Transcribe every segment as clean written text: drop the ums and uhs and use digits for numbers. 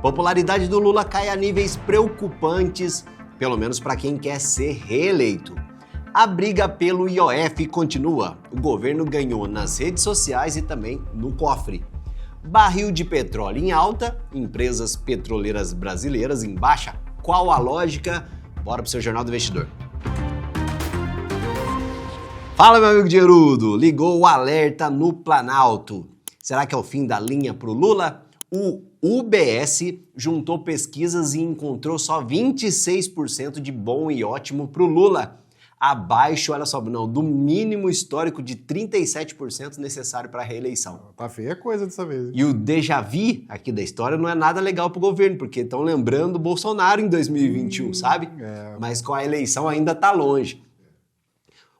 Popularidade do Lula cai a níveis preocupantes, pelo menos para quem quer ser reeleito. A briga pelo IOF continua. O governo ganhou nas redes sociais e também no cofre. Barril de petróleo em alta, empresas petroleiras brasileiras em baixa. Qual a lógica? Bora pro seu Jornal do Investidor. Fala, meu amigo dinheirudo! Ligou o alerta no Planalto. Será que é o fim da linha pro Lula? O UBS juntou pesquisas e encontrou só 26% de bom e ótimo para o Lula. Abaixo, olha só, não, do mínimo histórico de 37% necessário para a reeleição. Tá feia a coisa dessa vez. E o déjà vu aqui da história não é nada legal para o governo, porque estão lembrando o Bolsonaro em 2021, sabe? Mas com a eleição ainda está longe.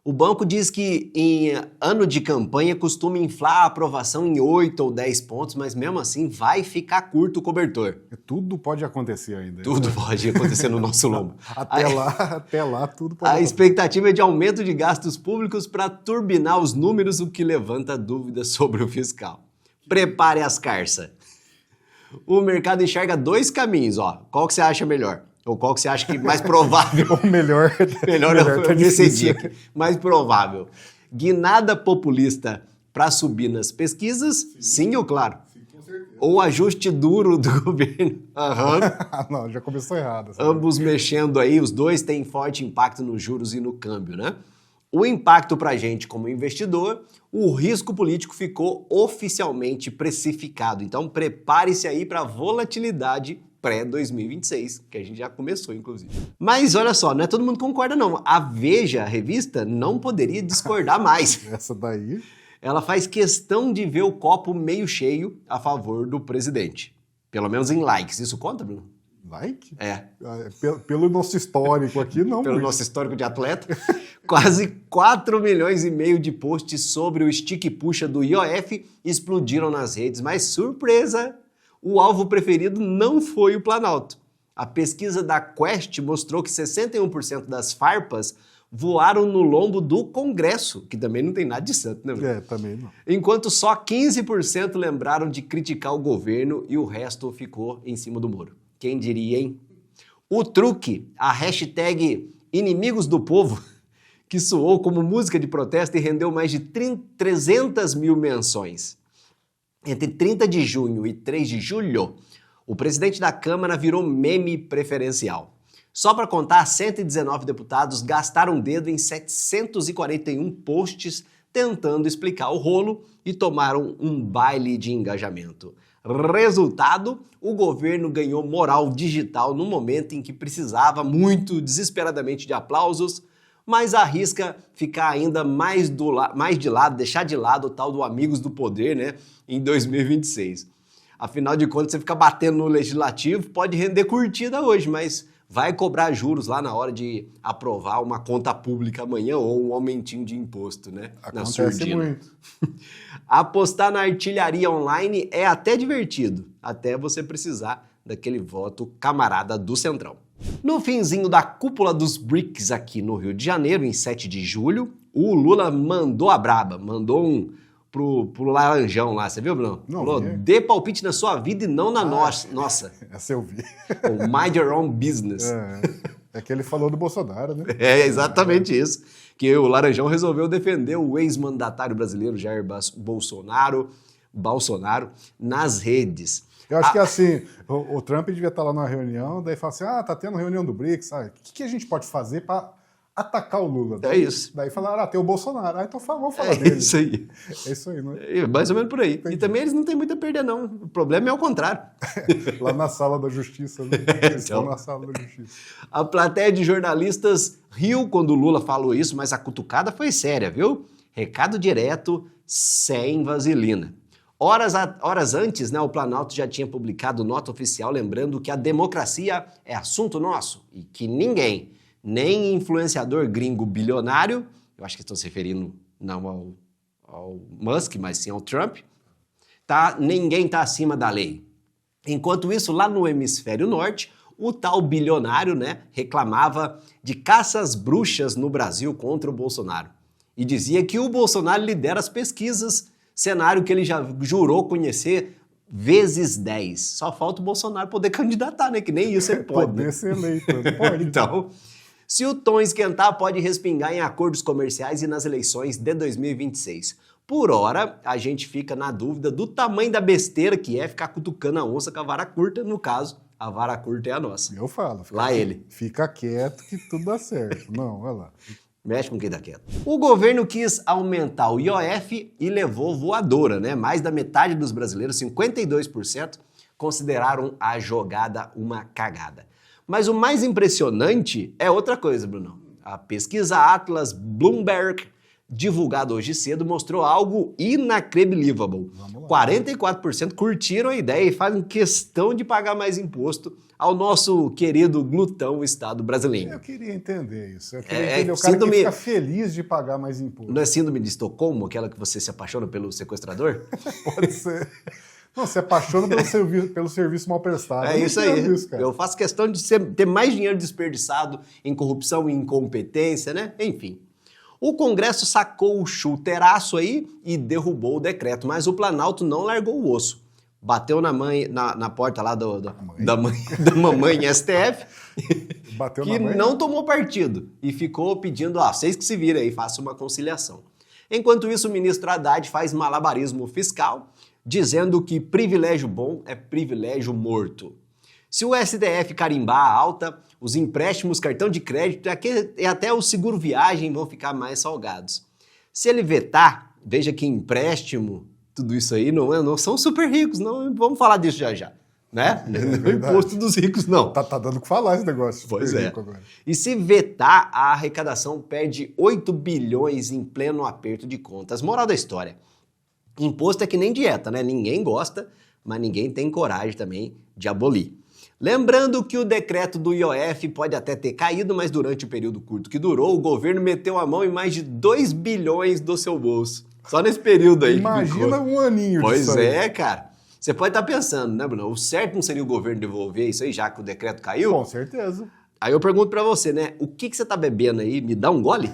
O banco diz que em ano de campanha costuma inflar a aprovação em 8 ou 10 pontos, mas mesmo assim vai ficar curto o cobertor. Tudo pode acontecer ainda. Tudo pode acontecer no nosso lombo. Até lá tudo pode acontecer. A expectativa é de aumento de gastos públicos para turbinar os números, o que levanta dúvidas sobre o fiscal. Prepare as carças. O mercado enxerga dois caminhos, ó. Qual que você acha melhor? Ou qual que você acha que é mais provável? O melhor eu decidi aqui. Mais provável. Guinada populista para subir nas pesquisas? Sim ou claro? Sim, com certeza. Ou ajuste duro do governo? Não, já começou errado. Ambos mexendo aí, os dois têm forte impacto nos juros e no câmbio, né? O impacto para a gente como investidor, o risco político ficou oficialmente precificado. Então prepare-se aí para a volatilidade pré-2026, que a gente já começou, inclusive. Mas olha só, não é todo mundo concorda, não. A Veja, a revista, não poderia discordar mais. Essa daí... Ela faz questão de ver o copo meio cheio a favor do presidente. Pelo menos em likes. Isso conta, Bruno? Like? É. Pelo nosso histórico aqui, não. Pelo nosso histórico de atleta. Quase 4 milhões e meio de posts sobre o stick puxa do IOF explodiram nas redes. Mas, surpresa! O alvo preferido não foi o Planalto. A pesquisa da Quest mostrou que 61% das farpas voaram no lombo do Congresso, que também não tem nada de santo, né? Também não. Enquanto só 15% lembraram de criticar o governo e o resto ficou em cima do muro. Quem diria, hein? O truque, a hashtag Inimigos do Povo, que soou como música de protesto e rendeu mais de 300 mil menções. Entre 30 de junho e 3 de julho, o presidente da Câmara virou meme preferencial. Só para contar, 119 deputados gastaram o dedo em 741 posts tentando explicar o rolo e tomaram um baile de engajamento. Resultado, o governo ganhou moral digital no momento em que precisava muito desesperadamente de aplausos, mas arrisca ficar ainda mais de lado, deixar de lado o tal do Amigos do Poder, né, em 2026. Afinal de contas, você fica batendo no legislativo, pode render curtida hoje, mas vai cobrar juros lá na hora de aprovar uma conta pública amanhã ou um aumentinho de imposto, né? Acontece muito. Apostar na artilharia online é até divertido, até você precisar daquele voto camarada do Centrão. No finzinho da cúpula dos BRICS aqui no Rio de Janeiro, em 7 de julho, o Lula mandou a braba, mandou pro Laranjão lá, você viu, Bruno? Não, falou, dê palpite na sua vida e não na nossa. Essa eu vi. O mind your own business. É que ele falou do Bolsonaro, né? É exatamente isso, que o Laranjão resolveu defender o ex-mandatário brasileiro Jair Bolsonaro nas redes. Eu acho que assim, o Trump devia estar lá numa reunião, daí fala assim, tá tendo reunião do BRICS, o que a gente pode fazer para atacar o Lula? É isso. Daí falaram, tem o Bolsonaro, então vamos falar dele. É isso aí. É isso aí, não é? Mais ou menos por aí. Entendi. E também eles não têm muito a perder, não. O problema é o contrário. Lá na sala da justiça, né? Eles estão na sala da justiça. A plateia de jornalistas riu quando o Lula falou isso, mas a cutucada foi séria, viu? Recado direto, sem vaselina. Horas antes, né, o Planalto já tinha publicado nota oficial lembrando que a democracia é assunto nosso e que ninguém, nem influenciador gringo bilionário, eu acho que estão se referindo não ao Musk, mas sim ao Trump, ninguém está acima da lei. Enquanto isso, lá no hemisfério norte, o tal bilionário, né, reclamava de caças bruxas no Brasil contra o Bolsonaro e dizia que o Bolsonaro lidera as pesquisas, cenário que ele já jurou conhecer vezes 10. Só falta o Bolsonaro poder candidatar, né? Que nem isso ele pode. Poder né? ser eleito, não pode. Então, se o tom esquentar, pode respingar em acordos comerciais e nas eleições de 2026. Por hora, a gente fica na dúvida do tamanho da besteira que é ficar cutucando a onça com a vara curta. No caso, a vara curta é a nossa. Eu falo. Lá ele. Fica quieto que tudo dá certo. Não, olha lá. Mexe com quem tá quieto. O governo quis aumentar o IOF e levou voadora, né? Mais da metade dos brasileiros, 52%, consideraram a jogada uma cagada. Mas o mais impressionante é outra coisa, Bruno. A pesquisa Atlas Bloomberg, divulgada hoje cedo, mostrou algo inacreditável. 44% curtiram a ideia e fazem questão de pagar mais imposto ao nosso querido glutão Estado brasileiro. Eu queria entender isso. Eu queria entender o cara síndrome... que fica feliz de pagar mais imposto. Não é síndrome de Estocolmo, aquela que você se apaixona pelo sequestrador? Pode ser. Não, se apaixona pelo serviço mal prestado. É isso aí. Isso, eu faço questão de ter mais dinheiro desperdiçado em corrupção e incompetência, né? Enfim. O Congresso sacou o chuteraço aí e derrubou o decreto, mas o Planalto não largou o osso. Bateu na porta lá da mamãe STF, Bateu que na mãe? não tomou partido e ficou pedindo, vocês que se virem aí, façam uma conciliação. Enquanto isso, o ministro Haddad faz malabarismo fiscal, dizendo que privilégio bom é privilégio morto. Se o STF carimbar a alta, os empréstimos, cartão de crédito e até o seguro viagem vão ficar mais salgados. Se ele vetar, veja que empréstimo, tudo isso aí não são super ricos, não vamos falar disso já, né? Não é imposto dos ricos, não. Tá dando o que falar esse negócio. Pois é. Agora. E se vetar, a arrecadação perde 8 bilhões em pleno aperto de contas. Moral da história. Imposto é que nem dieta, né? Ninguém gosta, mas ninguém tem coragem também de abolir. Lembrando que o decreto do IOF pode até ter caído, mas durante o período curto que durou, o governo meteu a mão em mais de 2 bilhões do seu bolso. Só nesse período aí. Imagina um aninho disso. Pois aí. é, cara. Você pode estar pensando, né, Bruno? O certo não seria o governo devolver isso aí, já que o decreto caiu? Com certeza. Aí eu pergunto pra você, né? O que você tá bebendo aí? Me dá um gole?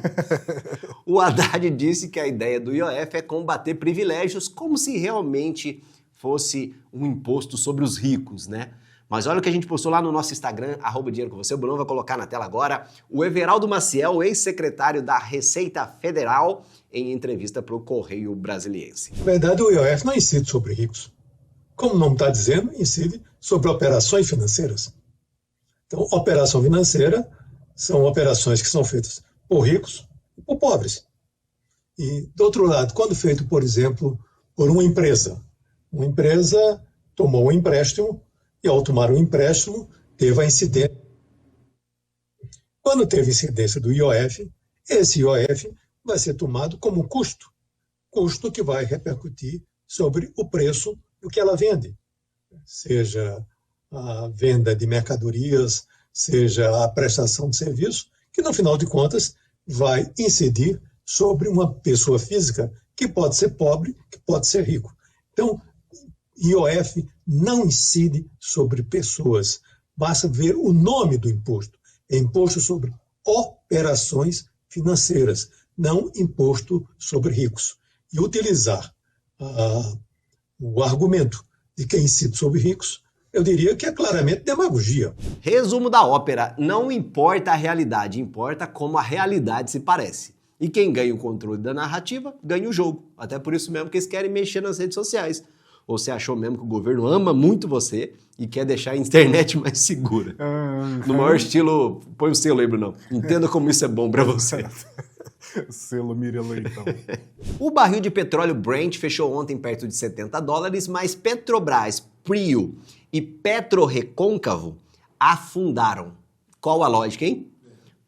O Haddad disse que a ideia do IOF é combater privilégios como se realmente fosse um imposto sobre os ricos, né? Mas olha o que a gente postou lá no nosso Instagram, @dinheirocomvocê. O Bruno vai colocar na tela agora. O Everaldo Maciel, ex-secretário da Receita Federal, em entrevista para o Correio Brasiliense. Na verdade, o IOF não incide sobre ricos. Como o nome está dizendo, incide sobre operações financeiras. Então, operação financeira são operações que são feitas por ricos e por pobres. E, do outro lado, quando feito, por exemplo, por uma empresa tomou um empréstimo e, ao tomar um empréstimo, teve a incidência. Quando teve incidência do IOF, esse IOF vai ser tomado como custo que vai repercutir sobre o preço do que ela vende, seja a venda de mercadorias, seja a prestação de serviço, que no final de contas vai incidir sobre uma pessoa física que pode ser pobre, que pode ser rico. Então, IOF não incide sobre pessoas, basta ver o nome do imposto. É imposto sobre operações financeiras, não imposto sobre ricos. E utilizar o argumento de que incide sobre ricos, eu diria que é claramente demagogia. Resumo da ópera: não importa a realidade, importa como a realidade se parece. E quem ganha o controle da narrativa, ganha o jogo. Até por isso mesmo que eles querem mexer nas redes sociais. Ou você achou mesmo que o governo ama muito você e quer deixar a internet mais segura? No maior estilo, põe o selo aí, Bruno. Entenda como isso é bom pra você. Selo Miriam Leitão. O barril de petróleo Brent fechou ontem perto de $70, mas Petrobras, Prio e PetroRecôncavo afundaram. Qual a lógica, hein?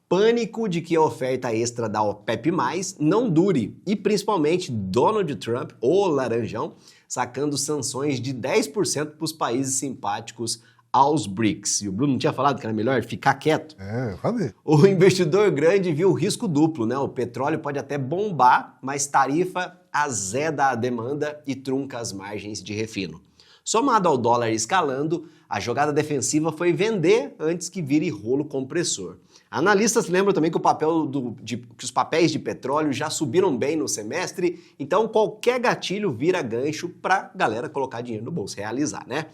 Pânico de que a oferta extra da OPEP+, não dure. E principalmente Donald Trump, o laranjão, sacando sanções de 10% para os países simpáticos aos BRICS. E o Bruno não tinha falado que era melhor ficar quieto? Eu falei. O investidor grande viu o risco duplo, né? O petróleo pode até bombar, mas tarifa azeda a demanda e trunca as margens de refino. Somado ao dólar escalando, a jogada defensiva foi vender antes que vire rolo compressor. Analistas lembram também que, que os papéis de petróleo já subiram bem no semestre, então qualquer gatilho vira gancho para a galera colocar dinheiro no bolso, realizar, né?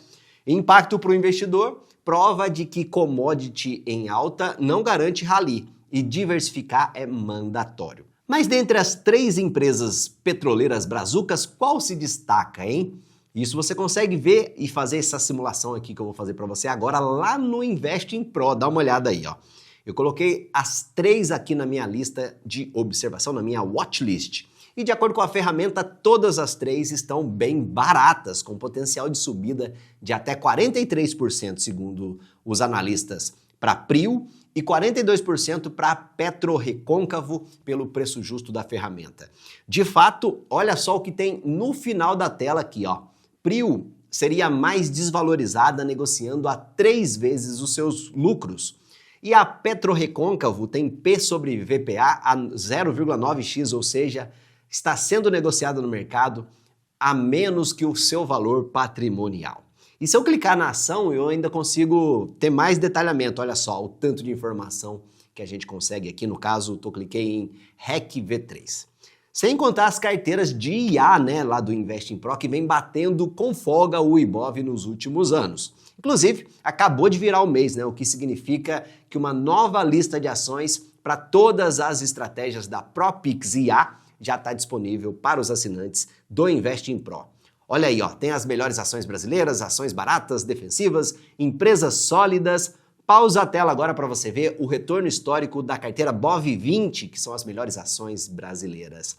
Impacto para o investidor, prova de que commodity em alta não garante rally e diversificar é mandatório. Mas dentre as 3 empresas petroleiras brazucas, qual se destaca, hein? Isso você consegue ver e fazer essa simulação aqui que eu vou fazer para você agora lá no Investing Pro. Dá uma olhada aí, ó. Eu coloquei as 3 aqui na minha lista de observação, na minha watchlist. E de acordo com a ferramenta, todas as 3 estão bem baratas, com potencial de subida de até 43%, segundo os analistas, para Prio e 42% para PetroRecôncavo, pelo preço justo da ferramenta. De fato, olha só o que tem no final da tela aqui, ó. Prio seria mais desvalorizada, negociando a 3 vezes os seus lucros. E a PetroRecôncavo tem P sobre VPA a 0,9x, ou seja, está sendo negociada no mercado a menos que o seu valor patrimonial. E se eu clicar na ação, eu ainda consigo ter mais detalhamento. Olha só o tanto de informação que a gente consegue aqui. No caso, eu cliquei em REC V3. Sem contar as carteiras de IA, né, lá do Investing Pro, que vem batendo com folga o Ibov nos últimos anos. Inclusive, acabou de virar o mês, né, o que significa que uma nova lista de ações para todas as estratégias da ProPix IA já está disponível para os assinantes do Investing Pro. Olha aí, ó, tem as melhores ações brasileiras, ações baratas, defensivas, empresas sólidas. Pausa a tela agora para você ver o retorno histórico da carteira BOV20, que são as melhores ações brasileiras.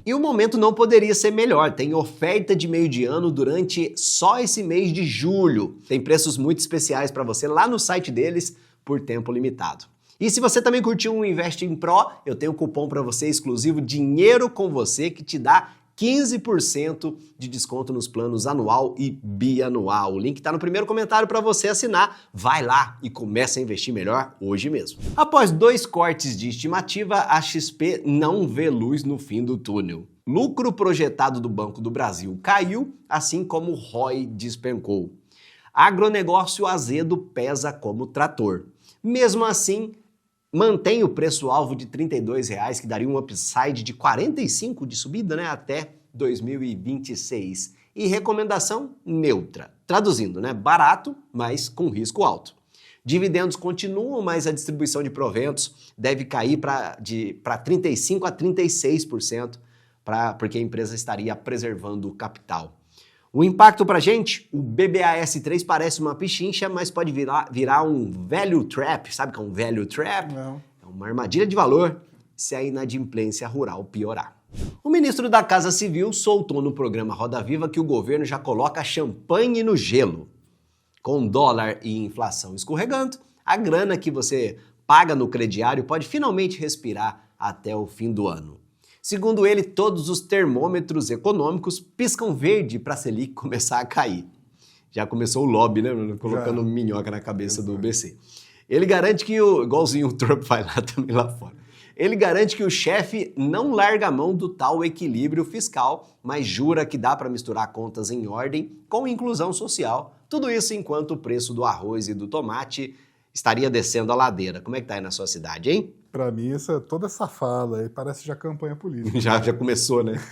E o momento não poderia ser melhor, tem oferta de meio de ano durante só esse mês de julho. Tem preços muito especiais para você lá no site deles por tempo limitado. E se você também curtiu o Investing Pro, eu tenho um cupom para você exclusivo Dinheiro com Você que te dá 15% de desconto nos planos anual e bianual. O link está no primeiro comentário para você assinar. Vai lá e comece a investir melhor hoje mesmo. Após 2 cortes de estimativa, a XP não vê luz no fim do túnel. Lucro projetado do Banco do Brasil caiu, assim como o ROI despencou. Agronegócio azedo pesa como trator. Mesmo assim, mantém o preço-alvo de R$ 32,00, que daria um upside de 45% de subida, né, até 2026. E recomendação neutra. Traduzindo, né, barato, mas com risco alto. Dividendos continuam, mas a distribuição de proventos deve cair para 35% a 36%, porque a empresa estaria preservando o capital. O impacto para a gente, o BBAS3 parece uma pichincha, mas pode virar um value trap. Sabe o que é um value trap? Não. É uma armadilha de valor se a inadimplência rural piorar. O ministro da Casa Civil soltou no programa Roda Viva que o governo já coloca champanhe no gelo. Com dólar e inflação escorregando, a grana que você paga no crediário pode finalmente respirar até o fim do ano. Segundo ele, todos os termômetros econômicos piscam verde para a Selic começar a cair. Já começou o lobby, né? Colocando minhoca na cabeça do BC. Ele garante que igualzinho o Trump vai lá também lá fora. Ele garante que o chefe não larga a mão do tal equilíbrio fiscal, mas jura que dá para misturar contas em ordem com inclusão social. Tudo isso enquanto o preço do arroz e do tomate estaria descendo a ladeira. Como é que tá aí na sua cidade, hein? Pra mim, toda essa fala aí parece já campanha política. Já começou, né?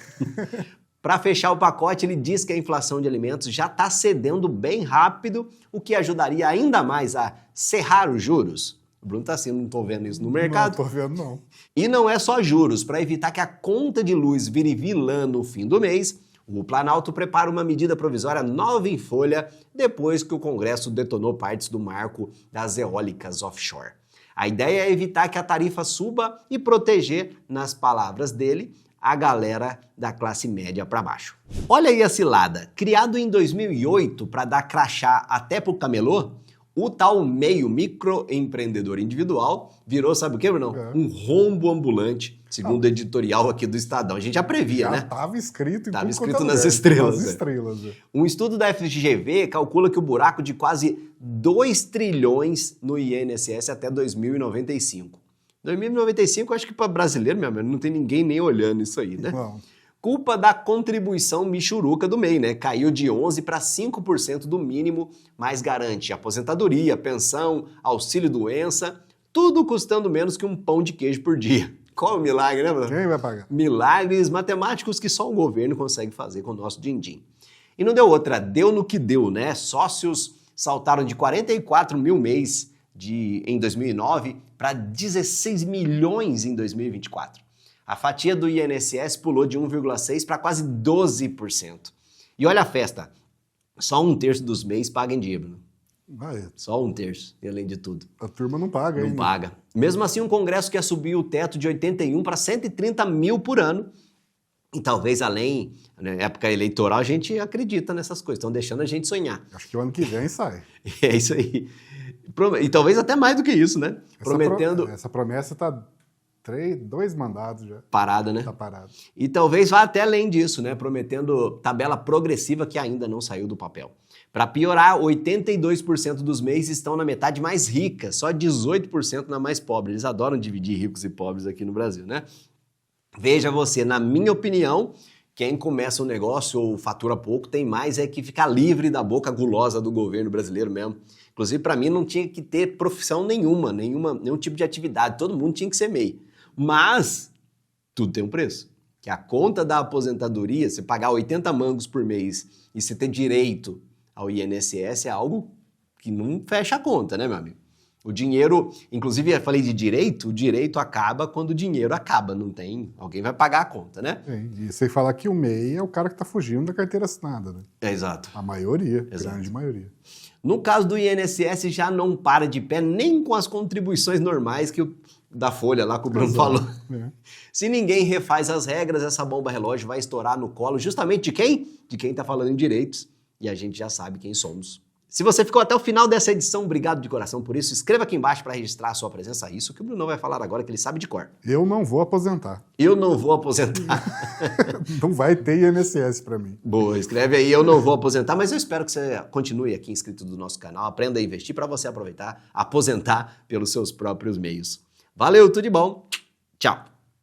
Para fechar o pacote, ele diz que a inflação de alimentos já está cedendo bem rápido, o que ajudaria ainda mais a serrar os juros. O Bruno tá assim, não tô vendo isso no mercado. Não tô vendo, não. E não é só juros. Para evitar que a conta de luz vire vilã no fim do mês, o Planalto prepara uma medida provisória nova em folha depois que o Congresso detonou partes do marco das eólicas offshore. A ideia é evitar que a tarifa suba e proteger, nas palavras dele, a galera da classe média para baixo. Olha aí a cilada. Criado em 2008 para dar crachá até pro camelô, o tal meio microempreendedor individual virou, sabe o que, Bruno? Um rombo ambulante, segundo o editorial aqui do Estadão. A gente já previa, né? Estava escrito em Tava tudo escrito quanto é nas lugar. estrelas. Nas É. estrelas. Um estudo da FGV calcula que o buraco de quase 2 trilhões no INSS até 2095. 2095, acho que para brasileiro, meu amigo, não tem ninguém nem olhando isso aí, né? Não. Culpa da contribuição michuruca do MEI, né? Caiu de 11% para 5% do mínimo, mas garante aposentadoria, pensão, auxílio-doença, tudo custando menos que um pão de queijo por dia. Qual o milagre, né, Bruno? Quem vai pagar? Milagres matemáticos que só o governo consegue fazer com o nosso din-din. E não deu outra, deu no que deu, né? Sócios saltaram de 44 mil mês em 2009 para 16 milhões em 2024. A fatia do INSS pulou de 1,6% para quase 12%. E olha a festa, só 1/3 dos mês paga em dia, Bruno. Só 1/3, e além de tudo. A turma não paga, hein? Não paga. Mesmo assim, um Congresso quer subir o teto de 81 para 130 mil por ano. E talvez além, na época eleitoral, a gente acredita nessas coisas, estão deixando a gente sonhar. Acho que o ano que vem sai. É isso aí. E talvez até mais do que isso, né? Essa promessa tá 2 mandados já. Parada, né? Tá parado. E talvez vá até além disso, né? Prometendo tabela progressiva que ainda não saiu do papel. Para piorar, 82% dos MEIs estão na metade mais rica, só 18% na mais pobre. Eles adoram dividir ricos e pobres aqui no Brasil, né? Veja você, na minha opinião, quem começa um negócio ou fatura pouco tem mais é que ficar livre da boca gulosa do governo brasileiro mesmo. Inclusive, para mim, não tinha que ter profissão nenhum tipo de atividade. Todo mundo tinha que ser MEI. Mas tudo tem um preço. Que a conta da aposentadoria, você pagar 80 mangos por mês e você ter direito ao INSS é algo que não fecha a conta, né, meu amigo? O dinheiro, inclusive eu falei de direito, o direito acaba quando o dinheiro acaba, não tem, alguém vai pagar a conta, né? E sem falar que o MEI é o cara que tá fugindo da carteira assinada, né? É, exato. A maioria, Exato. Grande maioria. No caso do INSS já não para de pé nem com as contribuições normais da Folha lá que o Bruno falou. É. Se ninguém refaz as regras, essa bomba relógio vai estourar no colo justamente de quem? De quem tá falando em direitos. E a gente já sabe quem somos. Se você ficou até o final dessa edição, obrigado de coração por isso. Escreva aqui embaixo para registrar a sua presença. Isso que o Bruno vai falar agora, que ele sabe de cor. Eu não vou aposentar. Eu não vou aposentar. Não vai ter INSS para mim. Boa, escreve aí, eu não vou aposentar, mas eu espero que você continue aqui inscrito do nosso canal, aprenda a investir para você aproveitar, aposentar pelos seus próprios meios. Valeu, tudo de bom. Tchau.